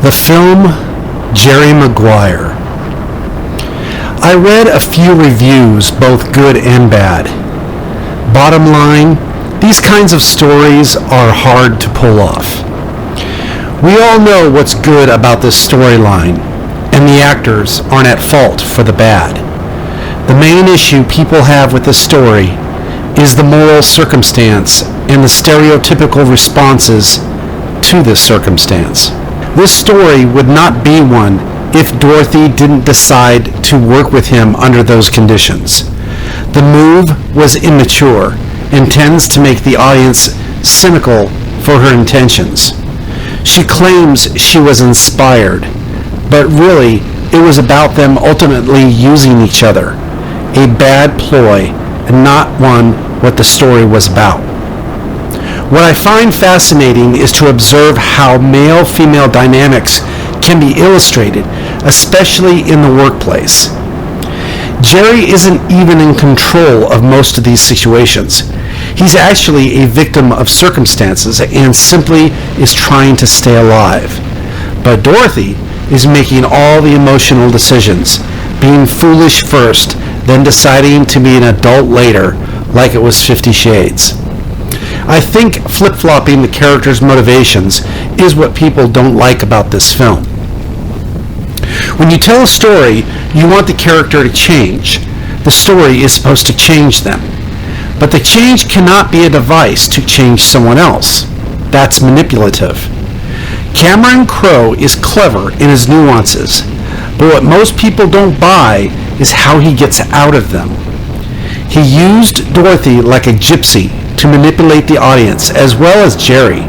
The film Jerry McGuire. I read a few reviews, both good and bad. Bottom line, these kinds of stories are hard to pull off. We all know what's good about this storyline, and the actors aren't at fault for the bad. The main issue people have with this story is the moral circumstance and the stereotypical responses to this circumstance. This story would not be one if Dorothy didn't decide to work with him under those conditions. The move was immature and tends to make the audience cynical for her intentions. She claims she was inspired, but really it was about them ultimately using each other, a bad ploy and not one what the story was about. What I find fascinating is to observe how male-female dynamics can be illustrated, especially in the workplace. Jerry isn't even in control of most of these situations. He's actually a victim of circumstances and simply is trying to stay alive. But Dorothy is making all the emotional decisions, being foolish first, then deciding to be an adult later, like it was 50 Shades. I think flip-flopping the characters' motivations is what people don't like about this film. When you tell a story, you want the character to change. The story is supposed to change them. But the change cannot be a device to change someone else. That's manipulative. Cameron Crowe is clever in his nuances, but what most people don't buy is how he gets out of them. He used Dorothy like a gypsy to manipulate the audience, as well as Jerry,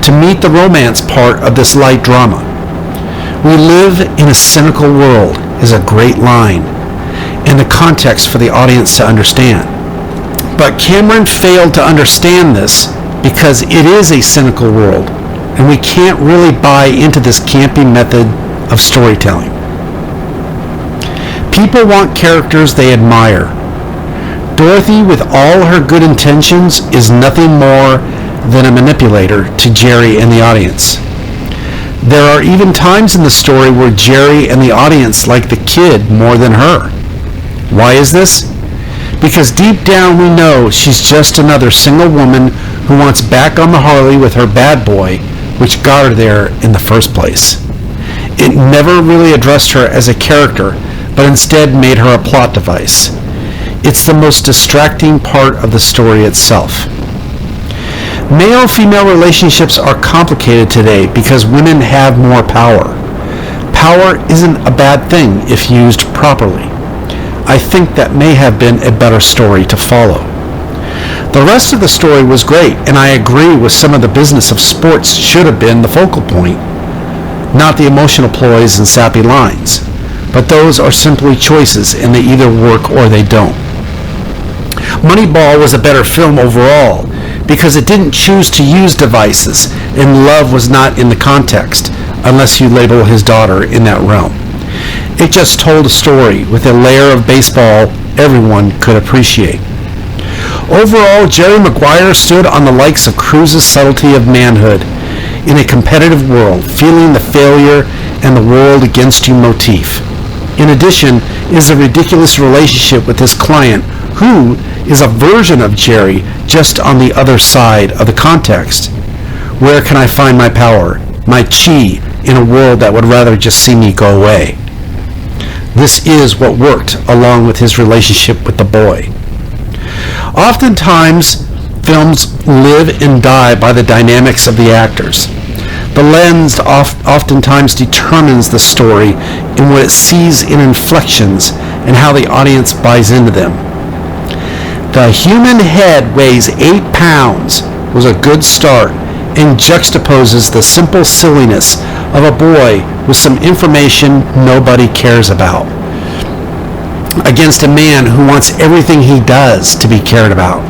to meet the romance part of this light drama. We live in a cynical world is a great line, and the context for the audience to understand. But Cameron failed to understand this because it is a cynical world, and we can't really buy into this campy method of storytelling. People want characters they admire. Dorothy, with all her good intentions, is nothing more than a manipulator to Jerry and the audience. There are even times in the story where Jerry and the audience like the kid more than her. Why is this? Because deep down we know she's just another single woman who wants back on the Harley with her bad boy, which got her there in the first place. It never really addressed her as a character, but instead made her a plot device. It's the most distracting part of the story itself. Male-female relationships are complicated today because women have more power. Power isn't a bad thing if used properly. I think that may have been a better story to follow. The rest of the story was great, and I agree with some of the business of sports should have been the focal point, not the emotional ploys and sappy lines. But those are simply choices, and they either work or they don't. Moneyball was a better film overall because it didn't choose to use devices, and love was not in the context, unless you label his daughter in that realm. It just told a story with a layer of baseball everyone could appreciate. Overall, Jerry McGuire stood on the likes of Cruise's subtlety of manhood in a competitive world, feeling the failure and the world against you motif. In addition, is a ridiculous relationship with his client, who is a version of Jerry, just on the other side of the context. Where can I find my power, my chi, in a world that would rather just see me go away? This is what worked, along with his relationship with the boy. Oftentimes, films live and die by the dynamics of the actors. The lens oftentimes determines the story in what it sees in inflections and how the audience buys into them. The human head weighs 8 pounds was a good start and juxtaposes the simple silliness of a boy with some information nobody cares about against a man who wants everything he does to be cared about.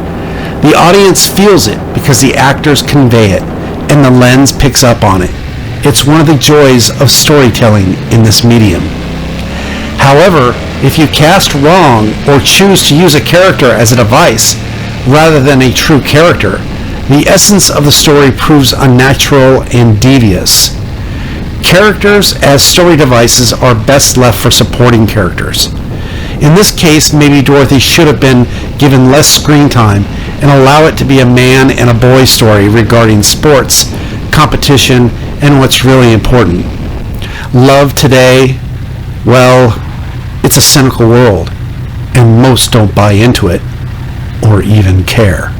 The audience feels it because the actors convey it and the lens picks up on it. It's one of the joys of storytelling in this medium. However, if you cast wrong or choose to use a character as a device rather than a true character, the essence of the story proves unnatural and devious. Characters as story devices are best left for supporting characters. In this case, maybe Dorothy should have been given less screen time and allow it to be a man and a boy story regarding sports, competition, and what's really important. Love today, well, it's a cynical world, and most don't buy into it or even care.